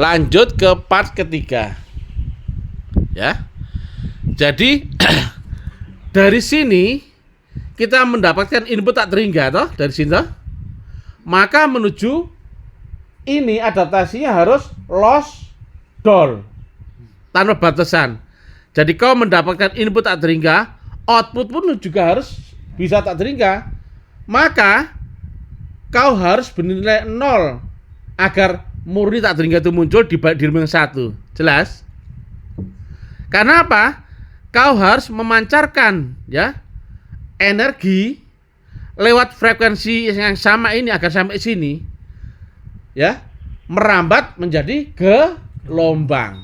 Lanjut ke part ketiga. Ya. Jadi dari sini kita mendapatkan input tak terhingga toh, dari sini toh. Maka menuju ini adaptasinya harus loss door tanpa batasan. Jadi kau mendapatkan input tak terhingga, output pun juga harus bisa tak terhingga. Maka kau harus bernilai 0 agar murni tak terhingga itu muncul di ruang yang satu. Jelas? Karena apa? Kau harus memancarkan ya energi lewat frekuensi yang sama ini agar sampai sini ya merambat menjadi gelombang.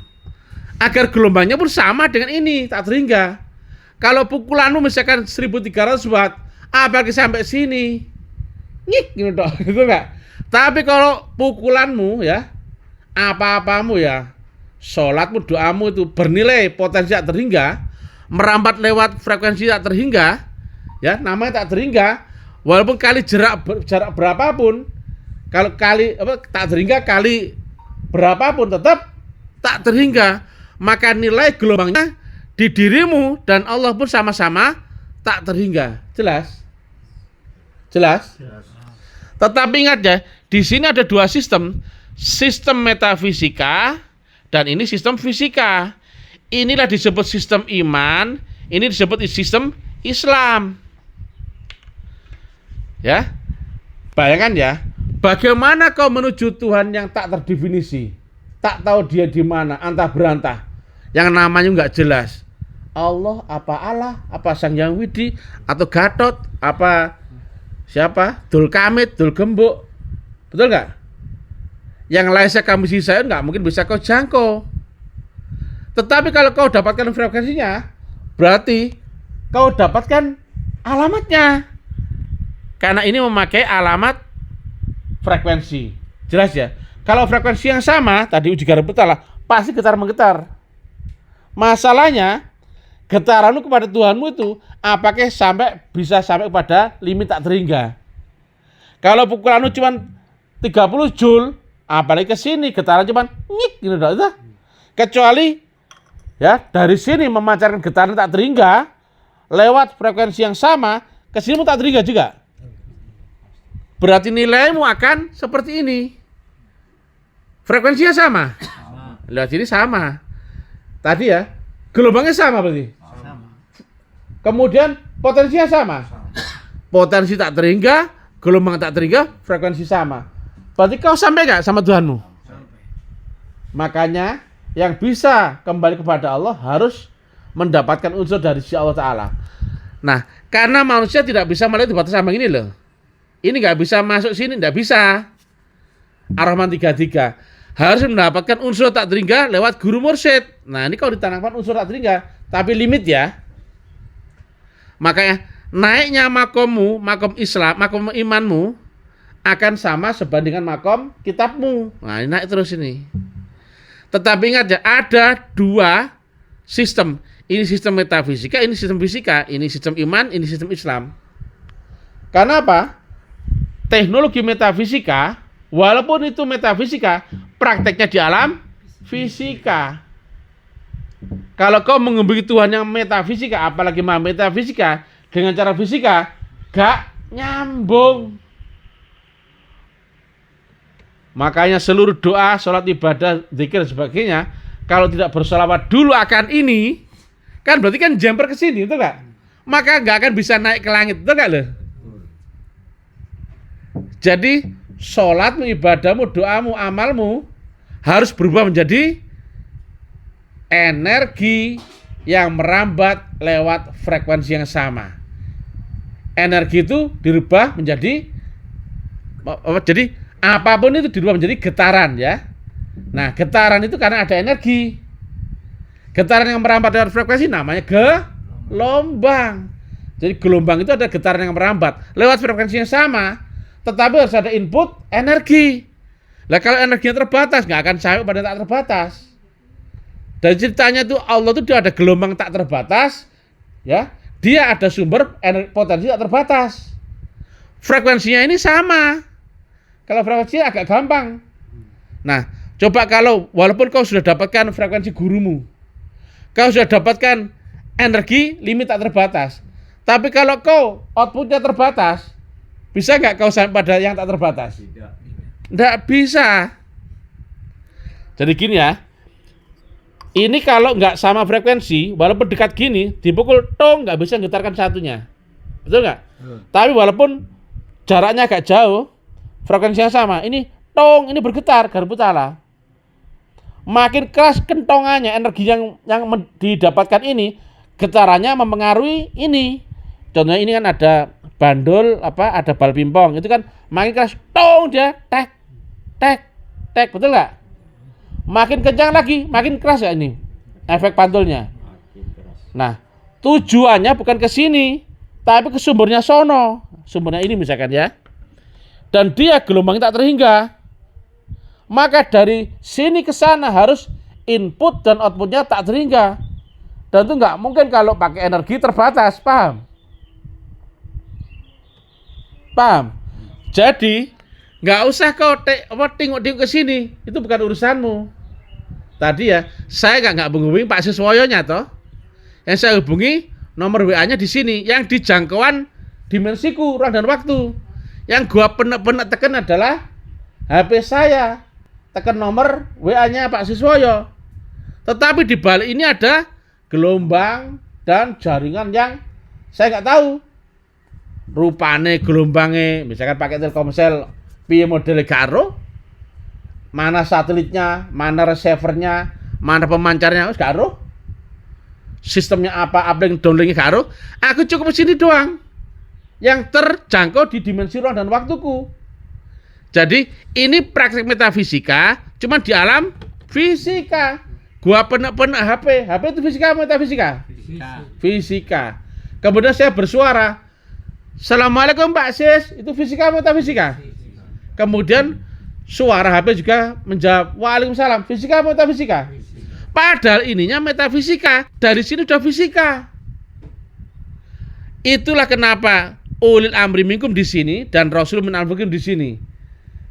Agar gelombangnya pun sama dengan ini tak terhingga. Kalau pukulanmu misalkan 1300 watt, apalagi sampai sini nyik gitu enggak? Tapi kalau pukulanmu ya apa-apamu ya, sholatmu, doamu itu bernilai potensi tak terhingga, merambat lewat frekuensi tak terhingga, ya namanya tak terhingga, walaupun kali jarak berapapun, kalau kali tak terhingga kali berapapun tetap tak terhingga, maka nilai gelombangnya di dirimu dan Allah pun sama-sama tak terhingga. Jelas? Jelas? Tetapi ingat ya, di sini ada dua sistem, sistem metafisika dan ini sistem fisika. Inilah disebut sistem iman, ini disebut sistem Islam. Ya. Bayangkan ya, bagaimana kau menuju Tuhan yang tak terdefinisi, tak tahu dia di mana, antah berantah, yang namanya enggak jelas. Allah, apa Sang Hyang Widi, atau Gatot, apa siapa? Dul Kamit, Dul Gembuk. Betul enggak? Yang lainnya kami sisai enggak mungkin bisa kau jangkau. Tetapi kalau kau dapatkan frekuensinya, berarti kau dapatkan alamatnya. Karena ini memakai alamat frekuensi. Jelas ya? Kalau frekuensi yang sama, tadi uji garis bertala, pasti getar-menggetar. Masalahnya, getaranmu kepada Tuhanmu itu, apakah bisa sampai kepada limit tak terhingga? Kalau pukulanmu cuma 30 joule, apalagi ke sini getaran cuma nyik gitu dah. Kecuali ya dari sini memancarkan getaran tak terhingga lewat frekuensi yang sama, ke sini tak terhingga juga. Berarti nilaimu akan seperti ini. Frekuensinya sama. Lihat sini sama. Tadi ya, gelombangnya sama berarti. Kemudian potensinya sama. Potensi tak terhingga, gelombang tak terhingga, frekuensi sama. Berarti kau sampai gak sama Tuhanmu? Makanya yang bisa kembali kepada Allah harus mendapatkan unsur dari sisi Allah Ta'ala. Nah, karena manusia tidak bisa melihat di batas ambang ini loh. Ini gak bisa masuk sini, gak bisa. Ar-Rahman 33 harus mendapatkan unsur tak terhingga lewat guru mursyid. Nah, ini kalau ditanamkan unsur tak terhingga, tapi limit ya. Makanya naiknya makommu, makom Islam, makom imanmu akan sama sebandingkan makom kitabmu. Nah, ini naik terus ini. Tetapi ingat ya, ada dua sistem. Ini sistem metafisika, ini sistem fisika, ini sistem iman, ini sistem Islam. Karena apa? Teknologi metafisika, walaupun itu metafisika, prakteknya di alam fisika. Kalau kau mengembiki Tuhan yang metafisika, apalagi metafisika dengan cara fisika, gak nyambung. Makanya seluruh doa, sholat, ibadah, zikir dan sebagainya, kalau tidak bersolawat dulu akan ini, kan berarti kan jumper ke sini, itu gak? Maka gak akan bisa naik ke langit, itu gak loh? Jadi sholatmu, ibadahmu, doamu, amalmu harus berubah menjadi energi yang merambat lewat frekuensi yang sama. Energi itu dirubah menjadi jadi apapun itu dirubah menjadi getaran ya. Nah, getaran itu karena ada energi. Getaran yang merambat lewat frekuensi namanya gelombang. Jadi gelombang itu ada getaran yang merambat lewat frekuensi yang sama, tetapi harus ada input energi. Lah kalau energinya terbatas, nggak akan sampai pada tak terbatas. Dan ceritanya tuh Allah tuh dia ada gelombang tak terbatas, ya. Dia ada sumber potensi tak terbatas. Frekuensinya ini sama. Kalau frekuensinya agak gampang. Nah, Coba kalau walaupun kau sudah dapatkan frekuensi gurumu, kau sudah dapatkan energi limit tak terbatas, tapi kalau kau outputnya terbatas, bisa nggak kau sampai pada yang tak terbatas? Tidak bisa. Jadi gini ya, ini kalau nggak sama frekuensi, walaupun dekat gini, dipukul tong nggak bisa getarkan satunya, betul nggak? Tapi walaupun jaraknya agak jauh, frekuensinya sama, ini tong, ini bergetar, garpu tala. Makin keras kentongannya, energi yang didapatkan ini, getarannya mempengaruhi ini. Contohnya ini kan ada bandul, ada bal pingpong, itu kan makin keras, tong dia, tek, tek, tek, betul nggak? Makin kencang lagi, makin keras ya ini efek pantulnya. Nah, tujuannya bukan ke sini, tapi ke sumbernya sono. Sumbernya ini misalkan ya. Dan dia gelombangnya tak terhingga. Maka dari sini ke sana harus input dan outputnya tak terhingga. Dan itu nggak mungkin kalau pakai energi terbatas, paham? Paham? Jadi nggak usah kau tengok-tengok ke sini, itu bukan urusanmu. Tadi ya, saya nggak menghubungi Pak Siswoyonya toh. Yang saya hubungi nomor WA-nya di sini, yang di jangkauan dimensiku, ruang dan waktu. Yang gua penek-penek tekan adalah HP saya. Tekan nomor WA-nya Pak Siswoyo. Tetapi di balik ini ada gelombang dan jaringan yang saya nggak tahu. Rupane gelombangnya, misalkan pakai Telkomsel, piye model karo, mana satelitnya, mana receivernya, mana pemancarnya, wis karo. Sistemnya apa yang downlinknya karo. Aku cukup sini doang, yang terjangkau di dimensi ruang dan waktuku. Jadi ini praktek metafisika, cuma di alam fisika. Gua penek-penek HP itu fisika atau metafisika? Fisika. Kemudian saya bersuara, Assalamualaikum Pak Sis, itu fisika atau metafisika? Kemudian suara HP juga menjawab, Waalaikumsalam, fisika atau metafisika? Padahal ininya metafisika, dari sini udah fisika. Itulah kenapa ulil amri minkum di sini dan Rasul min anfusikum di sini.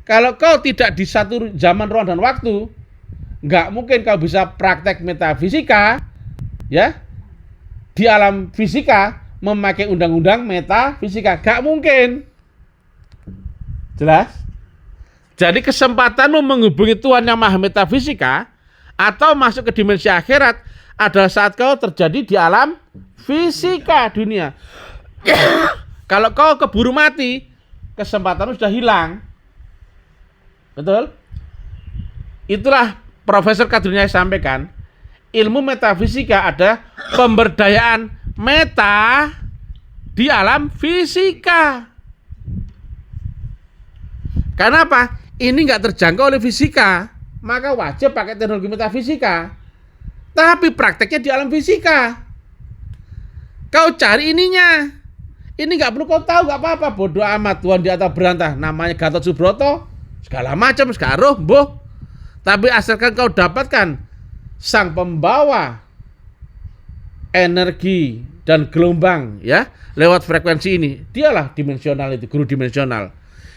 Kalau kau tidak di satu zaman ruang dan waktu, nggak mungkin kau bisa praktek metafisika, ya, di alam fisika memakai undang-undang metafisika, nggak mungkin. Jelas? Jadi kesempatanmu menghubungi Tuhan yang Maha Metafisika atau masuk ke dimensi akhirat adalah saat kau terjadi di alam fisika dunia. Kalau kau keburu mati, kesempatanmu sudah hilang. Betul? Itulah Profesor Kadirnya sampaikan, ilmu metafisika ada pemberdayaan meta di alam fisika. Karena apa? Ini nggak terjangkau oleh fisika, maka wajib pakai teknologi metafisika. Tapi prakteknya di alam fisika. Kau cari ininya. Ini nggak perlu kau tahu, nggak apa-apa. Bodoh amat, Tuhan di atas berantah. Namanya Gatot Subroto, segala macam, sekarang boh. Tapi asalkan kau dapatkan sang pembawa energi dan gelombang, ya, lewat frekuensi ini, dialah dimensional itu, guru dimensional.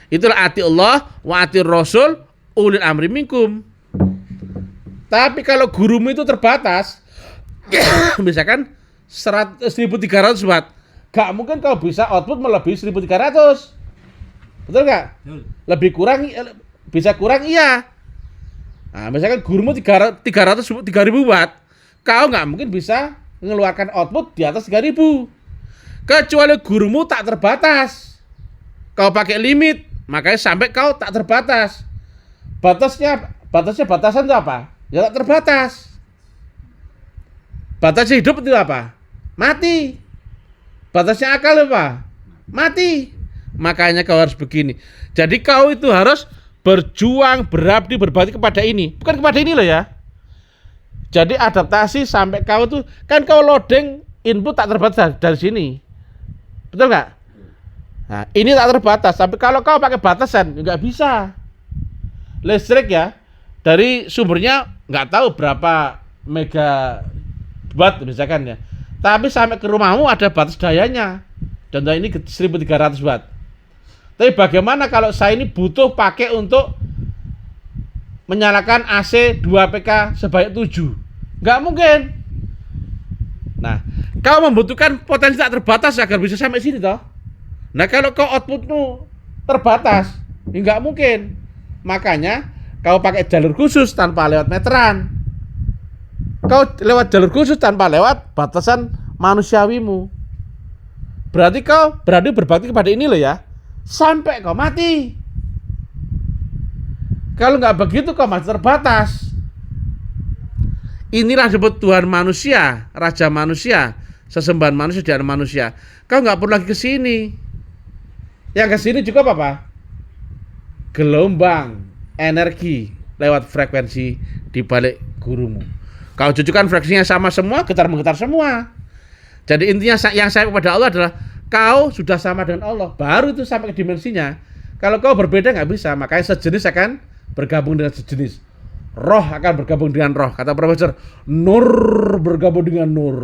Itulah ati Allah wa ati Rasul ulil amri minkum. Tapi kalau gurumu itu terbatas, misalkan 1.300 watt, gak mungkin kau bisa output melebihi 1.300. Betul gak? Lebih kurang, bisa kurang iya. Nah, misalkan gurumu 3.000 watt, kau gak mungkin bisa mengeluarkan output di atas 3.000. Kecuali gurumu tak terbatas. Kau pakai limit, makanya sampai kau tak terbatas. Batasan itu apa? Ya tak terbatas. Batasnya hidup itu apa? Mati. Batasnya akal apa? Mati. Makanya kau harus begini. Jadi kau itu harus berjuang, berbakti kepada ini. Bukan kepada ini loh ya. Jadi adaptasi sampai kau tuh, kan kau loading input tak terbatas dari sini. Betul nggak? Nah, ini tak terbatas, tapi kalau kau pakai batasan, nggak bisa. Listrik ya, dari sumbernya nggak tahu berapa megawatt misalkan ya. Tapi sampai ke rumahmu ada batas dayanya. Contoh ini 1.300 watt. Tapi bagaimana kalau saya ini butuh pakai untuk menyalakan AC 2 PK sebanyak 7. Nggak mungkin. Nah, kau membutuhkan potensi tak terbatas agar bisa sampai sini toh. Nah, kalau kau outputmu terbatas, ya nggak mungkin. Makanya kau pakai jalur khusus tanpa lewat meteran. Kau lewat jalur khusus tanpa lewat batasan manusiawimu. Berarti kau berani berbakti kepada ini loh ya, sampai kau mati. Kalau nggak begitu kau masih terbatas. Inilah disebut Tuhan manusia, Raja manusia, sesembahan manusia di antara manusia. Kau nggak perlu lagi ke sini. Yang ke sini juga apa? Gelombang energi lewat frekuensi di balik gurumu. Kau tujukan frekuensinya sama semua, getar-menggetar semua. Jadi intinya yang saya kepada Allah adalah kau sudah sama dengan Allah, baru itu sampai ke dimensinya. Kalau kau berbeda nggak bisa, makanya sejenis akan bergabung dengan sejenis. Roh akan bergabung dengan roh. Kata profesor, nur bergabung dengan nur.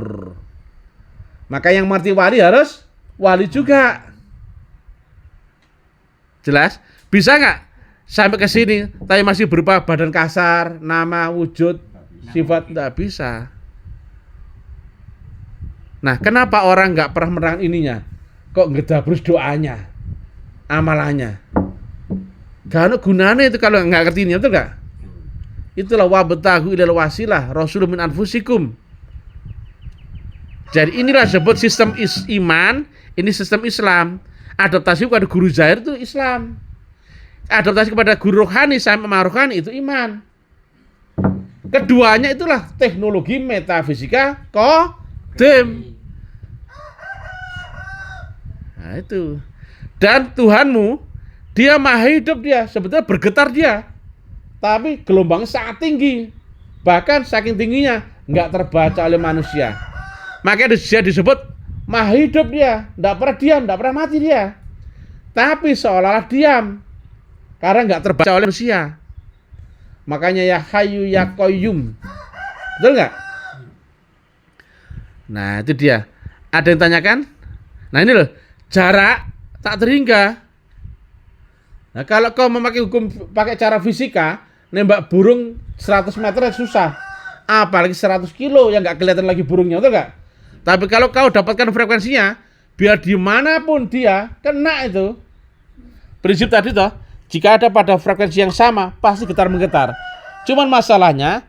Maka yang mengerti wali harus wali juga. Jelas? Bisa nggak sampai ke sini tapi masih berupa badan kasar, nama, wujud, sifat? Nggak bisa. Nah, kenapa orang nggak pernah menerang ininya? Kok ngedabrus doanya, amalannya? Gak ada gunanya itu kalau nggak ngerti ini, betul nggak? Itulah wabtahu ilal wasilah rasulun min anfusikum. Jadi inilah disebut sistem iman, ini sistem Islam. Adaptasi kepada guru zahir itu Islam. Adaptasi kepada guru rohani sama rohani itu iman. Keduanya itulah teknologi metafisika kodim. Nah itu. Dan Tuhanmu, dia maha hidup dia, sebetulnya bergetar dia. Tapi gelombangnya sangat tinggi. Bahkan saking tingginya nggak terbaca oleh manusia. Makanya dia disebut maha hidup dia. Nggak pernah diam, nggak pernah mati dia. Tapi seolah-olah diam. Karena nggak terbaca oleh manusia. Makanya ya Hayyu ya Qayyum. Betul nggak? Nah itu dia. Ada yang tanyakan? Nah ini loh. Jarak tak terhingga. Nah kalau kau memakai hukum pakai cara fisika, nembak burung 100 meter susah. Apalagi 100 kilo yang nggak kelihatan lagi burungnya, betul nggak? Tapi kalau kau dapatkan frekuensinya, biar dimanapun dia kena itu. Prinsip tadi toh, jika ada pada frekuensi yang sama, pasti getar-menggetar. Cuman masalahnya,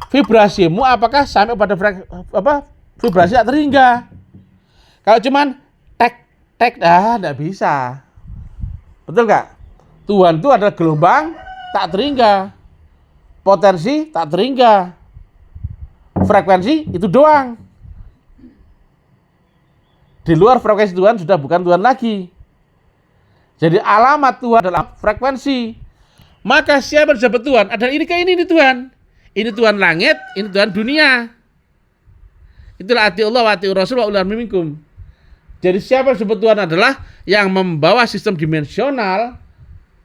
vibrasimu apakah sampai pada vibrasi tak terhingga? Kalau cuman tek, nggak bisa. Betul nggak? Tuhan itu adalah gelombang tak terhingga, potensi tak terhingga, frekuensi itu doang. Di luar frekuensi Tuhan sudah bukan Tuhan lagi. Jadi alamat Tuhan adalah frekuensi. Maka siapa disebut Tuhan? Adalah ini Tuhan. Ini Tuhan langit, ini Tuhan dunia. Itulah ati Allah wa ati Rasul wa ulil amri minkum. Jadi siapa disebut Tuhan adalah yang membawa sistem dimensional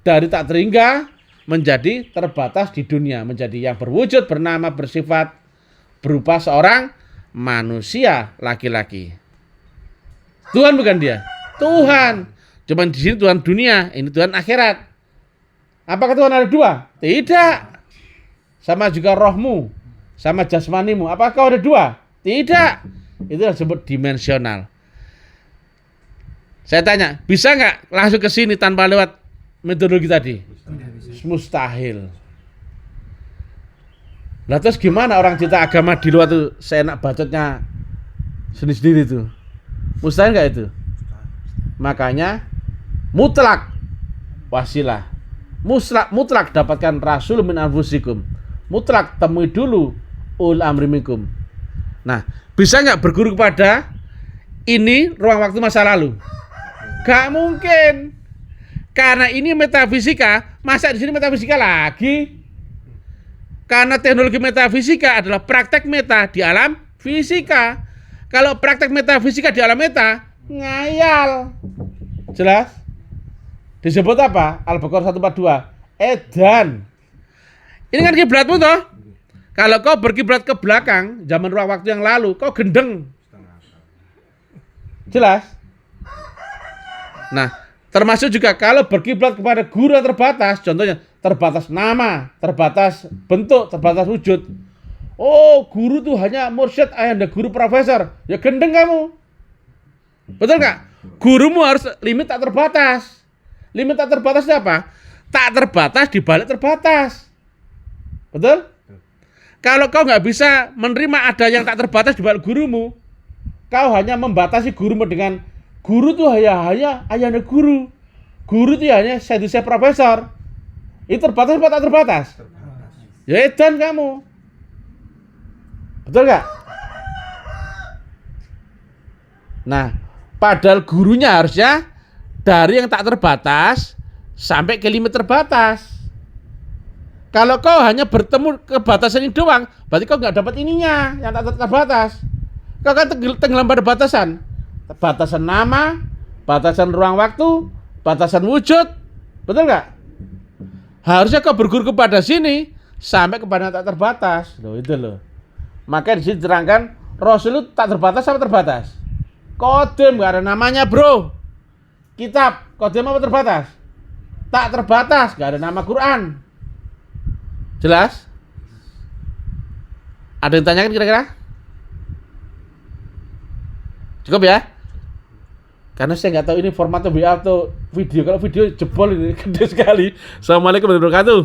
dari tak terhingga menjadi terbatas di dunia, menjadi yang berwujud, bernama, bersifat, berupa seorang manusia laki-laki. Tuhan bukan dia, Tuhan. Cuman di sini Tuhan dunia, ini Tuhan akhirat. Apakah Tuhan ada dua? Tidak. Sama juga rohmu, sama jasmanimu. Apakah ada dua? Tidak. Itu disebut dimensional. Saya tanya, bisa nggak langsung ke sini tanpa lewat metodologi tadi? Mustahil. Lah terus gimana orang cinta agama di luar tuh seenak bacotnya sendiri-sendiri tuh? Mustahil nggak itu? Makanya mutlak wasilah. Mutlak dapatkan rasul min anfusikum. Mutlak temui dulu ul amri minkum. Nah, bisa nggak berguru kepada ini ruang waktu masa lalu? Gak mungkin. Karena ini metafisika, masa di sini metafisika lagi? Karena teknologi metafisika adalah praktek meta di alam fisika. Kalau praktek metafisika di alam meta, ngayal. Jelas? Disebut apa? Al-Baqarah 142. Edan. Ini kan kiblatmu toh? Kalau kau berkiblat ke belakang, zaman ruang waktu yang lalu, kau gendeng. Jelas? Nah, termasuk juga kalau berkiblat kepada guru yang terbatas, contohnya terbatas nama, terbatas bentuk, terbatas wujud. Oh, guru tuh hanya mursyid, ayahanda guru profesor. Ya gendeng kamu. Betul nggak? Gurumu harus limit tak terbatas. Limit tak terbatas itu apa? Tak terbatas di balik terbatas. Betul? Kalau kau nggak bisa menerima ada yang tak terbatas di balik gurumu, kau hanya membatasi gurumu dengan guru tuh hanya ayahanda guru. Guru tuh hanya saya profesor. Itu terbatas atau tak terbatas? Ya edan kamu. Betul nggak? Nah, padahal gurunya harusnya dari yang tak terbatas sampai ke limit terbatas. Kalau kau hanya bertemu kebatasan ini doang, berarti kau nggak dapat ininya yang tak terbatas. Kau kan tenggelam pada batasan. Batasan nama, batasan ruang waktu, batasan wujud. Betul nggak? Harusnya kau berguru kepada sini sampai kepada yang tak terbatas. Loh itu loh. Makanya di sini diterangkan Rasul itu tak terbatas sama terbatas. Kodim nggak ada namanya bro. Kitab kodim apa terbatas? Tak terbatas, nggak ada nama Quran. Jelas? Ada yang tanyakan kira-kira? Cukup ya? Karena saya nggak tahu ini formatnya WA atau video. Kalau video jebol ini gede sekali. Assalamualaikum warahmatullahi wabarakatuh.